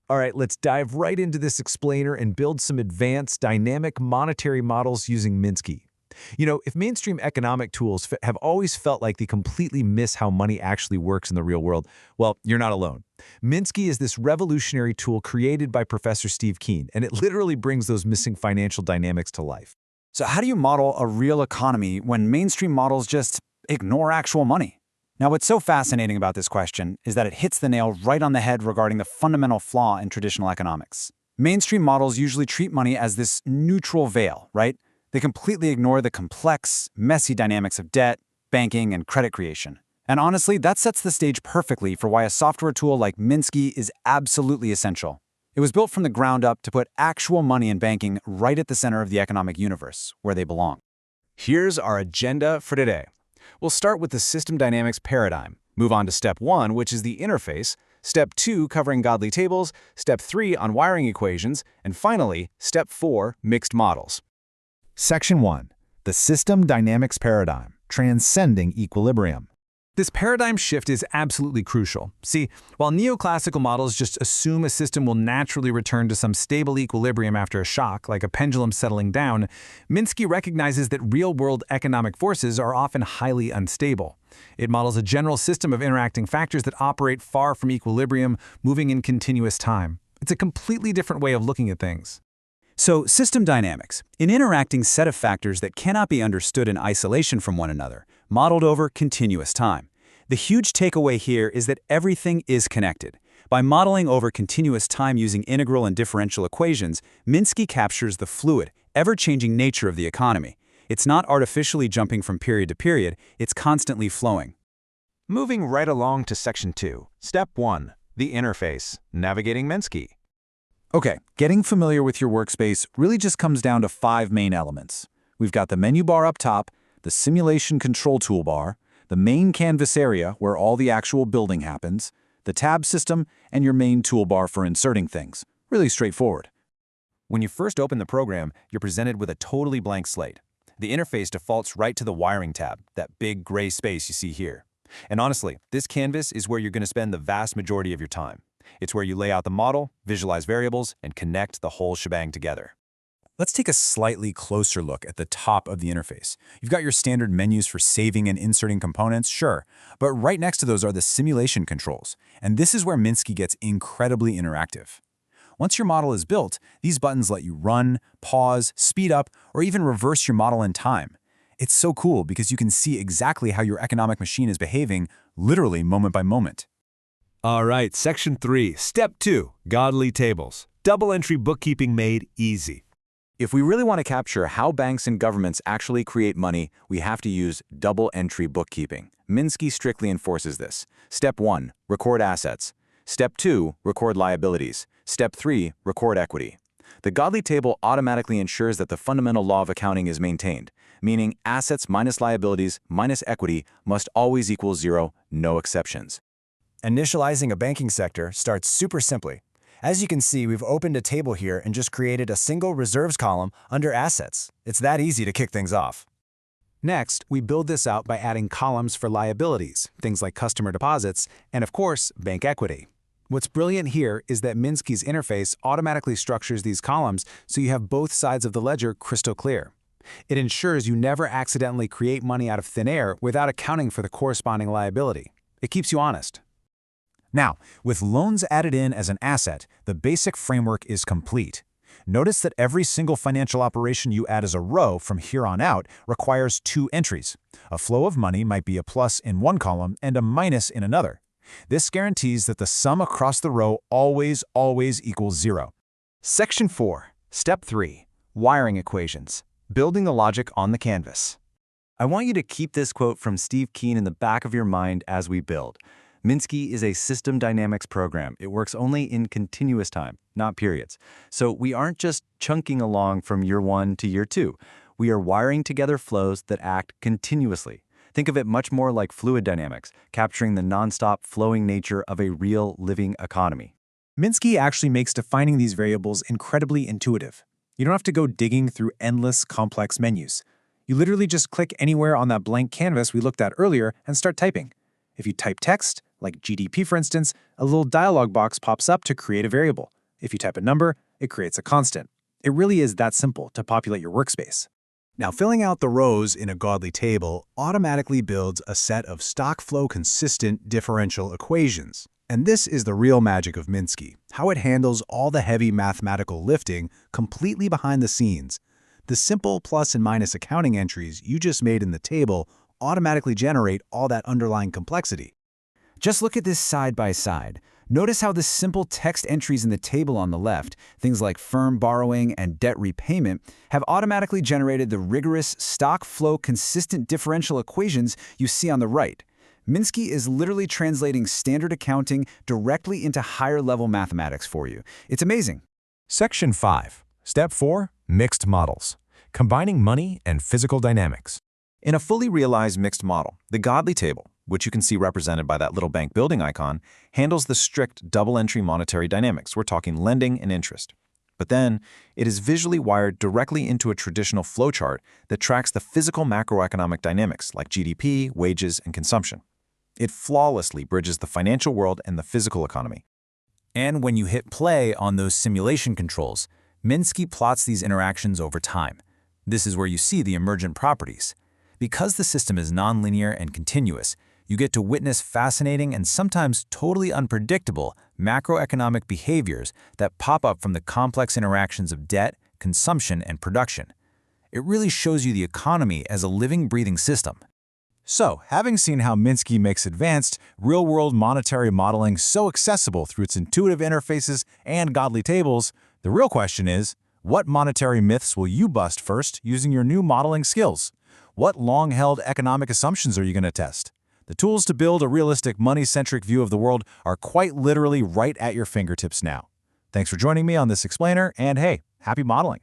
All right, let's dive right into this explainer and build some advanced dynamic monetary models using Minsky. If mainstream economic tools have always felt like they completely miss how money actually works in the real world, well, you're not alone. Minsky is this revolutionary tool created by Professor Steve Keen, and it literally brings those missing financial dynamics to life. So how do you model a real economy when mainstream models just ignore actual money? Now, what's so fascinating about this question is that it hits the nail right on the head regarding the fundamental flaw in traditional economics. Mainstream models usually treat money as this neutral veil, right? They completely ignore the complex, messy dynamics of debt, banking, and credit creation. And honestly, that sets the stage perfectly for why a software tool like Minsky is absolutely essential. It was built from the ground up to put actual money and banking right at the center of the economic universe, where they belong. Here's our agenda for today. We'll start with the system dynamics paradigm, move on to step 1, which is the interface, step 2 covering godly tables, step 3 on wiring equations, and finally, step 4, mixed models. Section 1. The System Dynamics Paradigm, Transcending Equilibrium. This paradigm shift is absolutely crucial. See, while neoclassical models just assume a system will naturally return to some stable equilibrium after a shock, like a pendulum settling down, Minsky recognizes that real-world economic forces are often highly unstable. It models a general system of interacting factors that operate far from equilibrium, moving in continuous time. It's a completely different way of looking at things. So, system dynamics, an interacting set of factors that cannot be understood in isolation from one another, modeled over continuous time. The huge takeaway here is that everything is connected. By modeling over continuous time using integral and differential equations, Minsky captures the fluid, ever-changing nature of the economy. It's not artificially jumping from period to period, it's constantly flowing. Moving right along to section 2, step 1, the interface, navigating Minsky. Okay, getting familiar with your workspace really just comes down to 5 main elements. We've got the menu bar up top, the simulation control toolbar, the main canvas area where all the actual building happens, the tab system, and your main toolbar for inserting things. Really straightforward. When you first open the program, you're presented with a totally blank slate. The interface defaults right to the wiring tab, that big gray space you see here. And honestly, this canvas is where you're going to spend the vast majority of your time. It's where you lay out the model, visualize variables, and connect the whole shebang together. Let's take a slightly closer look at the top of the interface. You've got your standard menus for saving and inserting components, sure, but right next to those are the simulation controls, and this is where Minsky gets incredibly interactive. Once your model is built, these buttons let you run, pause, speed up, or even reverse your model in time. It's so cool because you can see exactly how your economic machine is behaving, literally moment by moment. All right, section 3, step 2, godly tables. Double entry bookkeeping made easy. If we really want to capture how banks and governments actually create money, we have to use double entry bookkeeping. Minsky strictly enforces this. Step 1, record assets. Step 2, record liabilities. Step 3, record equity. The godly table automatically ensures that the fundamental law of accounting is maintained, meaning assets minus liabilities minus equity must always equal 0, no exceptions. Initializing a banking sector starts super simply. As you can see, we've opened a table here and just created a single reserves column under assets. It's that easy to kick things off. Next, we build this out by adding columns for liabilities, things like customer deposits, and of course, bank equity. What's brilliant here is that Minsky's interface automatically structures these columns so you have both sides of the ledger crystal clear. It ensures you never accidentally create money out of thin air without accounting for the corresponding liability. It keeps you honest. Now, with loans added in as an asset, the basic framework is complete. Notice that every single financial operation you add as a row from here on out requires 2 entries. A flow of money might be a plus in one column and a minus in another. This guarantees that the sum across the row always equals 0. Section 4, step 3, wiring equations, building the logic on the canvas. I want you to keep this quote from Steve Keen in the back of your mind as we build. Minsky is a system dynamics program. It works only in continuous time, not periods. So we aren't just chunking along from year 1 to year 2. We are wiring together flows that act continuously. Think of it much more like fluid dynamics, capturing the nonstop flowing nature of a real living economy. Minsky actually makes defining these variables incredibly intuitive. You don't have to go digging through endless, complex menus. You literally just click anywhere on that blank canvas we looked at earlier and start typing. If you type text, like GDP for instance, a little dialog box pops up to create a variable. If you type a number, it creates a constant. It really is that simple to populate your workspace. Now, filling out the rows in a godly table automatically builds a set of stock flow consistent differential equations. And this is the real magic of Minsky, how it handles all the heavy mathematical lifting completely behind the scenes. The simple plus and minus accounting entries you just made in the table automatically generate all that underlying complexity. Just look at this side by side. Notice how the simple text entries in the table on the left, things like firm borrowing and debt repayment, have automatically generated the rigorous stock flow consistent differential equations you see on the right. Minsky is literally translating standard accounting directly into higher-level mathematics for you. It's amazing. Section 5. Step 4. Mixed models. Combining money and physical dynamics. In a fully realized mixed model, the godly table, which you can see represented by that little bank building icon, handles the strict double-entry monetary dynamics. We're talking lending and interest. But then, it is visually wired directly into a traditional flowchart that tracks the physical macroeconomic dynamics like GDP, wages, and consumption. It flawlessly bridges the financial world and the physical economy. And when you hit play on those simulation controls, Minsky plots these interactions over time. This is where you see the emergent properties. Because the system is nonlinear and continuous, you get to witness fascinating and sometimes totally unpredictable macroeconomic behaviors that pop up from the complex interactions of debt, consumption, and production. It really shows you the economy as a living, breathing system. So, having seen how Minsky makes advanced, real-world monetary modeling so accessible through its intuitive interfaces and godly tables, the real question is, what monetary myths will you bust first using your new modeling skills? What long-held economic assumptions are you going to test? The tools to build a realistic money-centric view of the world are quite literally right at your fingertips now. Thanks for joining me on this explainer, and hey, happy modeling!